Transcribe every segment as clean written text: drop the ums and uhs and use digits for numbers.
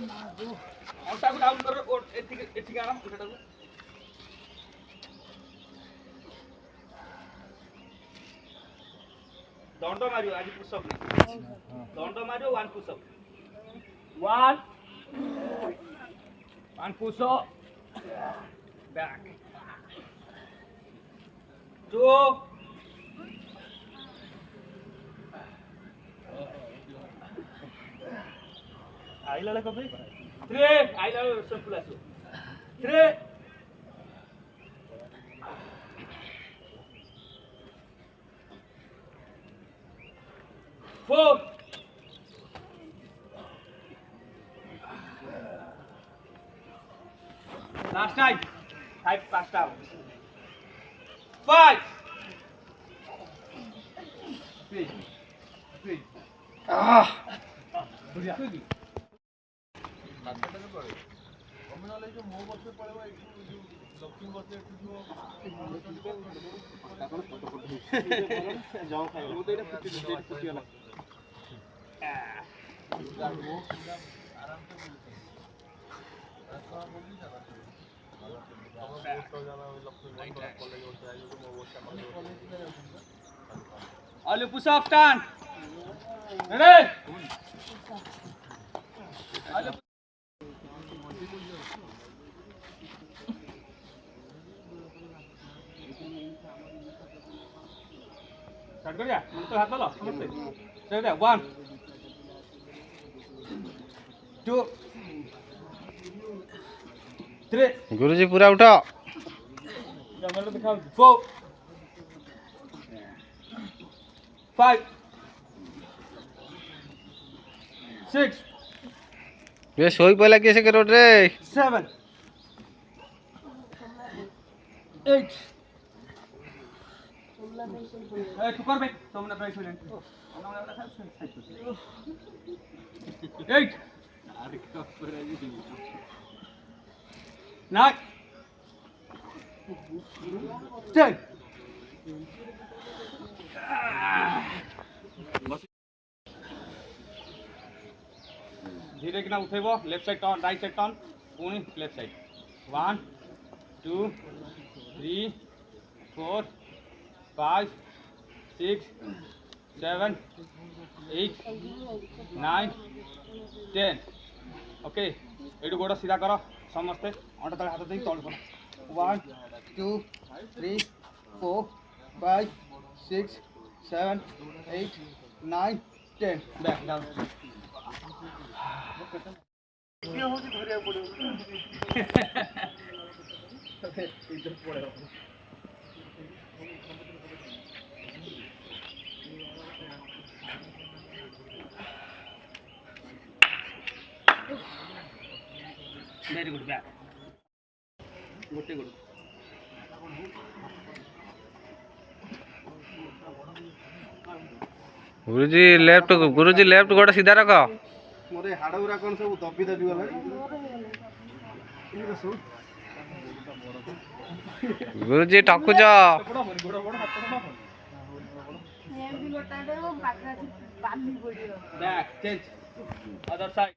अंटा को डाउन करो और एठी आना उठाटा को दंड मारियो आज पुशअप नहीं दंड मारियो one pushup one pushup back 2 आइला कब 3 आइला सिंपल आसो 3 4 last time 5 passed out 5 3 बढ़िया ମାର୍କେଟରେ ପଡ଼େ ତମେ ନହେଲେ ଯୋଉ ମୋ ବସରେ ପଳେଇବ ଏଠୁ ଯୋଉ ଲକ୍ଷ୍ମୀ ବସରେ ଏଠୁ ଯୋଉ ଯାଉ ଖାଇବ ମୁଁ ତ ଏଇଟା ଫୁଟିଗଲା ଆରାମସେ all you push up stand ready start कर जा तो हाथ लो समझते चल दे 1 2 3 गुरुजी पूरा उठो जंगल दिखाओ 4 5 6 ये सोई पहला कैसे करो रे 7 8 ठुकर बे तुमने प्राइस हो 8 9 10 धीरे किना उठेबो left side turn right side turn पुणी लेफ्ट साइड 1 2 3 4 5 6 7 8 9 10 ओके एडु गोड़ सीधा करो समस्ते अंटा तले हाथ दे तळ करो 1 2 3 4 5 6 7 8 9 10 बैक डाउन ये हो जी धरिया पड़े ओके इधर पड़े वेरी गुड बैक गोटे गुड गुरुजी लेफ्ट गोड़ सीधा रख मोरे हाड़ गुरा कोन सब दबी दबी गला गुरुजी ठकुच बैक चेंज अदर साइड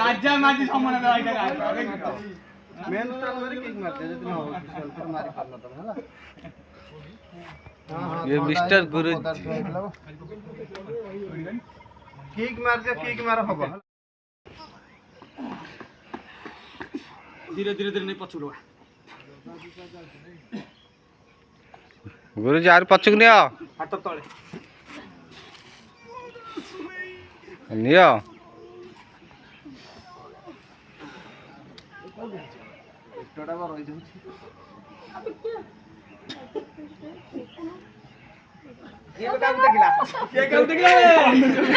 राजा माजी समान मेन स्टाइल में किक मारते जति हो सेल्फ मारी पारला तम हला ये मिस्टर गुरुजी किक मार दे किक मार हबो धीरे धीरे धीरे नहीं पछुड़ो गुरुजी आर पछुक नियो हाथ तळे नियो टोडा बा रहि जाउछि ये काम देखिला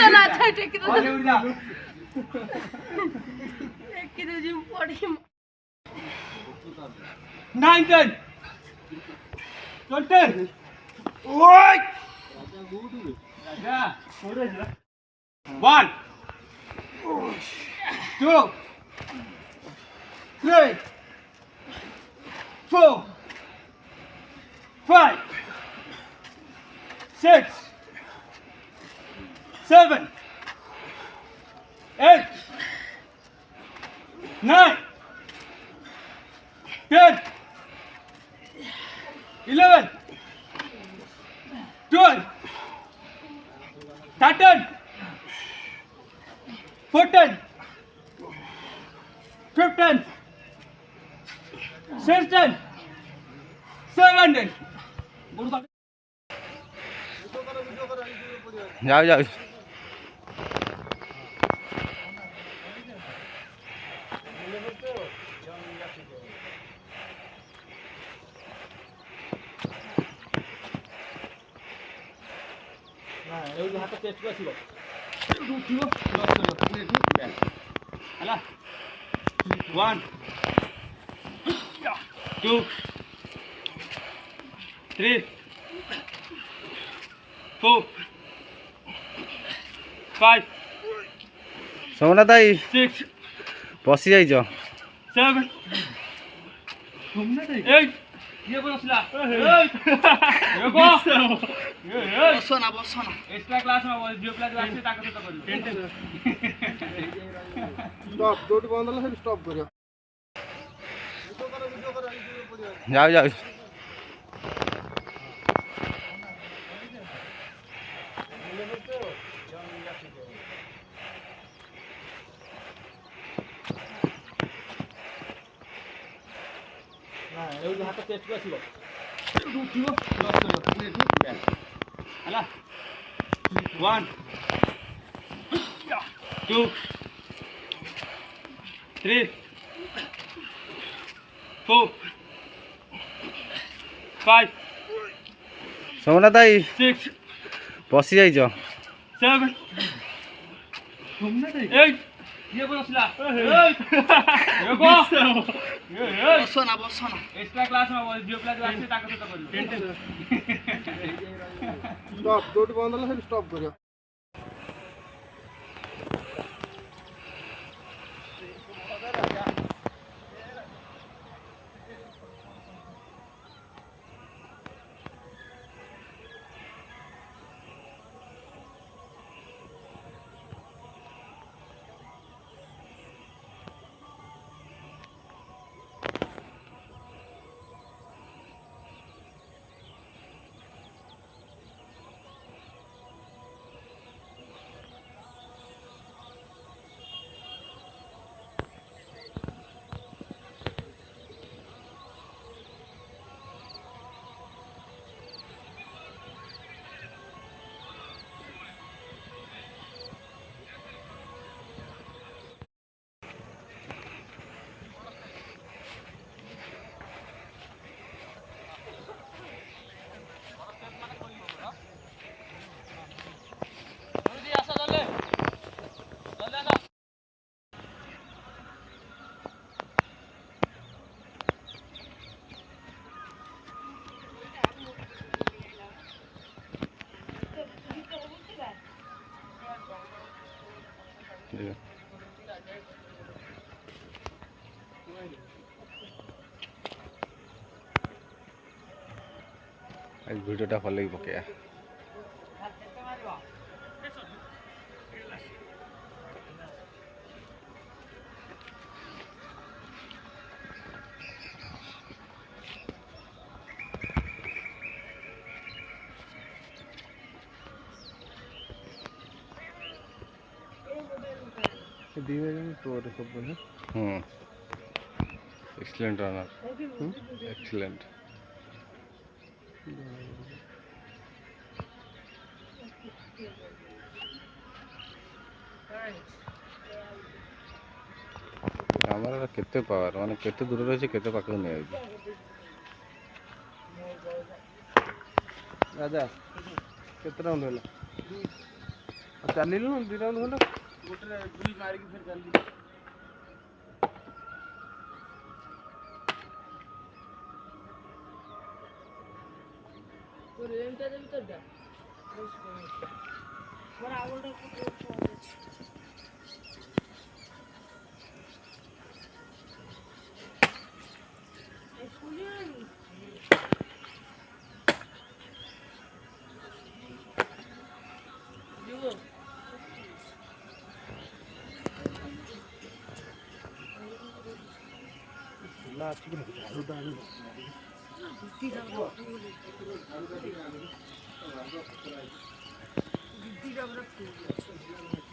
ना था टेकी तो आगे उड़ जा टेकी तो जिम पड़ी 9 10 20 ओय राजा छोड़े जा 1 2 3 4 5 6 7 8, 9, 10, 11, 12, 13, 14, 15, 16, 17. যাও যাও ହାତ ଟେଷ୍ଟକୁ ଆସିବ ହେଲା 1 2 3 4 5 ସୋମନା ଦାଇ 6 ବସି ଯାଇଛ 7 8 ये बोल असला ये को बसना एक्स्ट्रा क्लास में जो क्लास आसे ताको तो करियो स्टॉप जोटी बंद होला फिर स्टॉप करियो ଯାଉ ଯାଉ ଏଇ ହାତ ଟେଷ୍ଟକୁ ଆସିବ ହେଲା 1 2 3 4 5 ସୋମନା ଦାଇ 6 ବସି ଯାଇଛ 7 8 ये बोल असला ये को बसना एक्स्ट्रा क्लास में जो क्लास आसे ताको तो करियो स्टॉप जोटी बंद होला फिर स्टॉप करियो ଆଜି ଭିଡ଼ିଓଟା ଭଲକି ପକେଇବା एक्सीलेंट रनर एक्सीलेंट कैमरा केते पावर माने केते दूर रही केते पाख नहीं आई राजा केते राउंड होला चलिलु 2 राउंड होला गोटे 2 मारी के फिर चली तो रेंटा दे भीतर जा मोर आवलटा ଦିଦିଟା ପୁରା ଫୁଲ୍ ଅଛି।